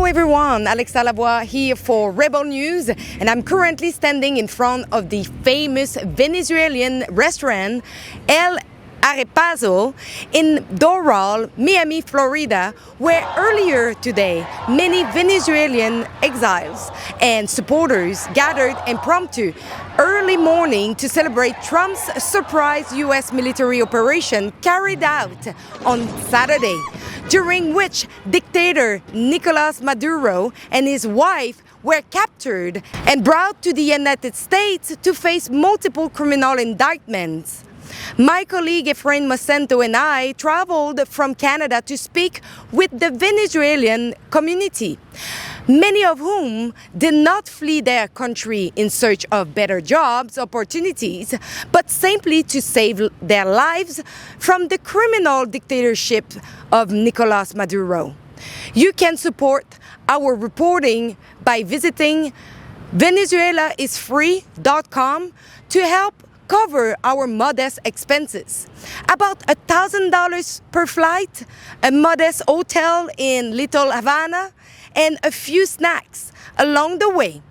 everyone, Alexa Lavoie here for Rebel News, and I'm currently standing in front of the famous Venezuelan restaurant El Arepazo in Doral, Miami, Florida, where earlier today many Venezuelan exiles and supporters gathered impromptu early morning to celebrate Trump's surprise U.S. military operation carried out on Saturday, during which dictator Nicolas Maduro and his wife were captured and brought to the United States to face multiple criminal indictments. My colleague Efrain Mosento and I traveled from Canada to speak with the Venezuelan community, many of whom did not flee their country in search of better jobs, opportunities, but simply to save their lives from the criminal dictatorship of Nicolas Maduro. You can support our reporting by visiting VenezuelaIsFree.com to help cover our modest expenses. About $1,000 per flight, a modest hotel in Little Havana, and a few snacks along the way.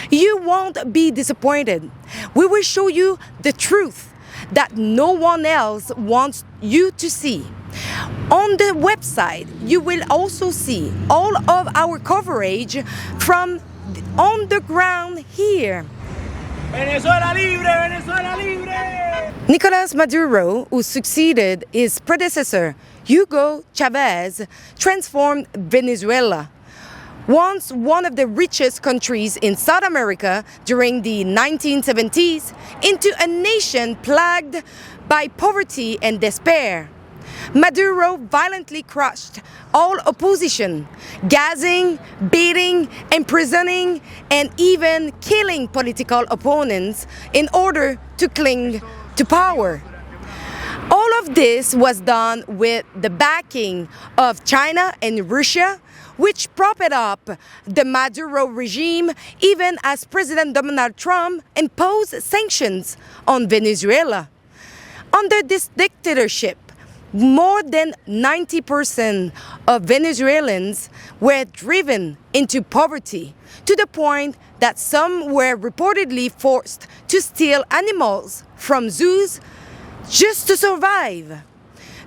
You won't be disappointed. We will show you the truth that no one else wants you to see. On the website, you will also see all of our coverage from on the ground here. Venezuela libre, Venezuela libre! Nicolas Maduro, who succeeded his predecessor, Hugo Chavez, transformed Venezuela, once one of the richest countries in South America during the 1970s, into a nation plagued by poverty and despair. Maduro violently crushed all opposition, gassing, beating, imprisoning, and even killing political opponents in order to cling to power. All of this was done with the backing of China and Russia, which propped up the Maduro regime even as President Donald Trump imposed sanctions on Venezuela. Under this dictatorship, more than 90% of Venezuelans were driven into poverty, to the point that some were reportedly forced to steal animals from zoos just to survive.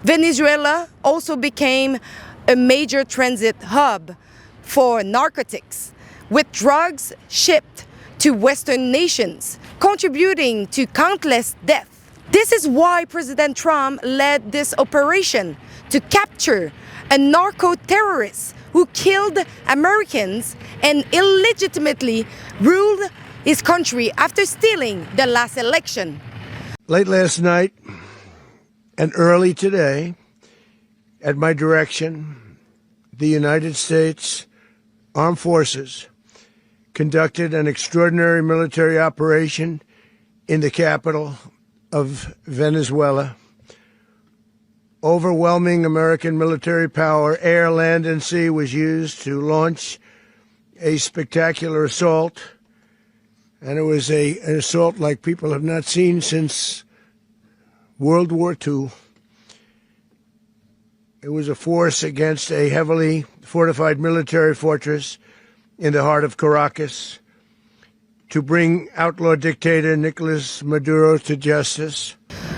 Venezuela also became a major transit hub for narcotics, with drugs shipped to Western nations, contributing to countless deaths. This is why President Trump led this operation to capture a narco-terrorist who killed Americans and illegitimately ruled his country after stealing the last election. Late last night and early today, at my direction, the United States Armed Forces conducted an extraordinary military operation in the capital of Venezuela. Overwhelming American military power, air, land, and sea, was used to launch a spectacular assault. And it was an assault like people have not seen since World War II. It was a force against a heavily fortified military fortress in the heart of Caracas to bring outlaw dictator Nicolas Maduro to justice.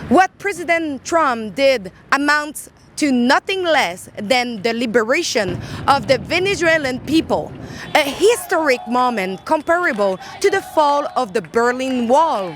What President Trump did amounts to nothing less than the liberation of the Venezuelan people, a historic moment comparable to the fall of the Berlin Wall.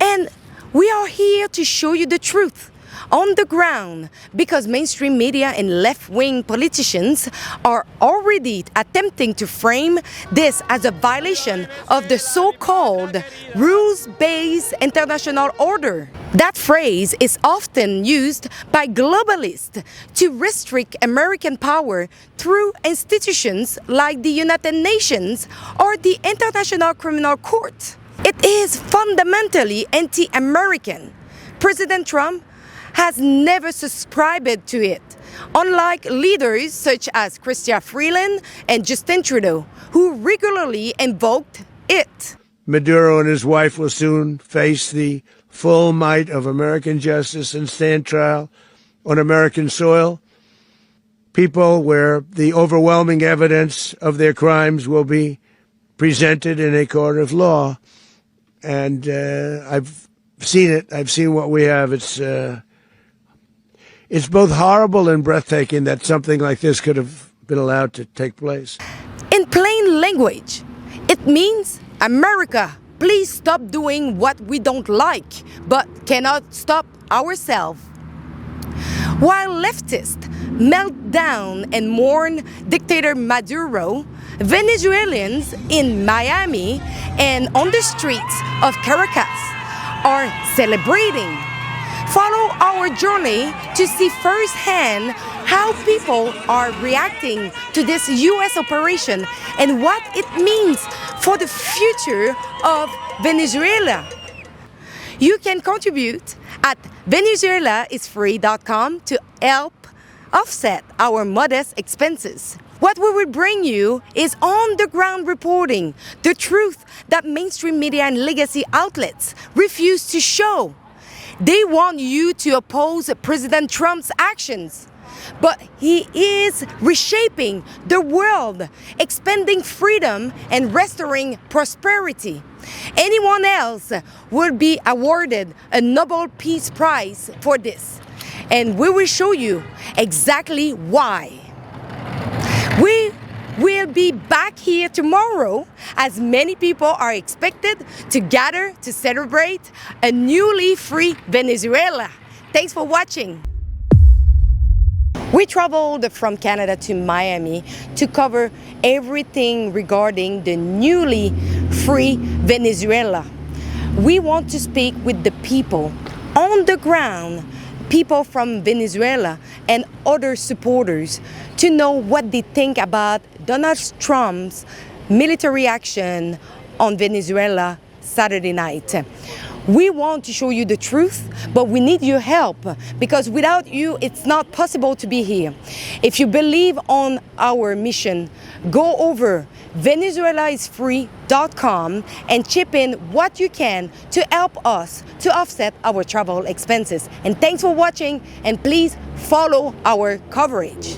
And we are here to show you the truth on the ground, because mainstream media and left-wing politicians are already attempting to frame this as a violation of the so-called rules-based international order. That phrase is often used by globalists to restrict American power through institutions like the United Nations or the International Criminal Court. It is fundamentally anti-American. President Trump has never subscribed to it, unlike leaders such as Chrystia Freeland and Justin Trudeau, who regularly invoked it. Maduro and his wife will soon face the full might of American justice and stand trial on American soil. people where the overwhelming evidence of their crimes will be presented in a court of law. And I've seen it. I've seen what we have. It's both horrible and breathtaking that something like this could have been allowed to take place. In plain language, it means, America, please stop doing what we don't like, but cannot stop ourselves. While leftists melt down and mourn dictator Maduro, Venezuelans in Miami and on the streets of Caracas are celebrating. Follow our journey to see firsthand how people are reacting to this U.S. operation and what it means for the future of Venezuela. You can contribute at venezuelaisfree.com to help offset our modest expenses. What we will bring you is on-the-ground reporting, the truth that mainstream media and legacy outlets refuse to show. They want you to oppose President Trump's actions, but he is reshaping the world, expanding freedom and restoring prosperity. Anyone else would be awarded a Nobel Peace Prize for this, and we will show you exactly why. We will be back here tomorrow as many people are expected to gather to celebrate a newly free Venezuela. Thanks for watching. We traveled from Canada to Miami to cover everything regarding the newly free Venezuela. We want to speak with the people on the ground, people from Venezuela and other supporters, to know what they think about Donald Trump's military action on Venezuela Saturday night. We want to show you the truth, but we need your help, because without you, it's not possible to be here. If you believe on our mission, go over venezuelaisfree.com and chip in what you can to help us to offset our travel expenses. And thanks for watching, and please follow our coverage.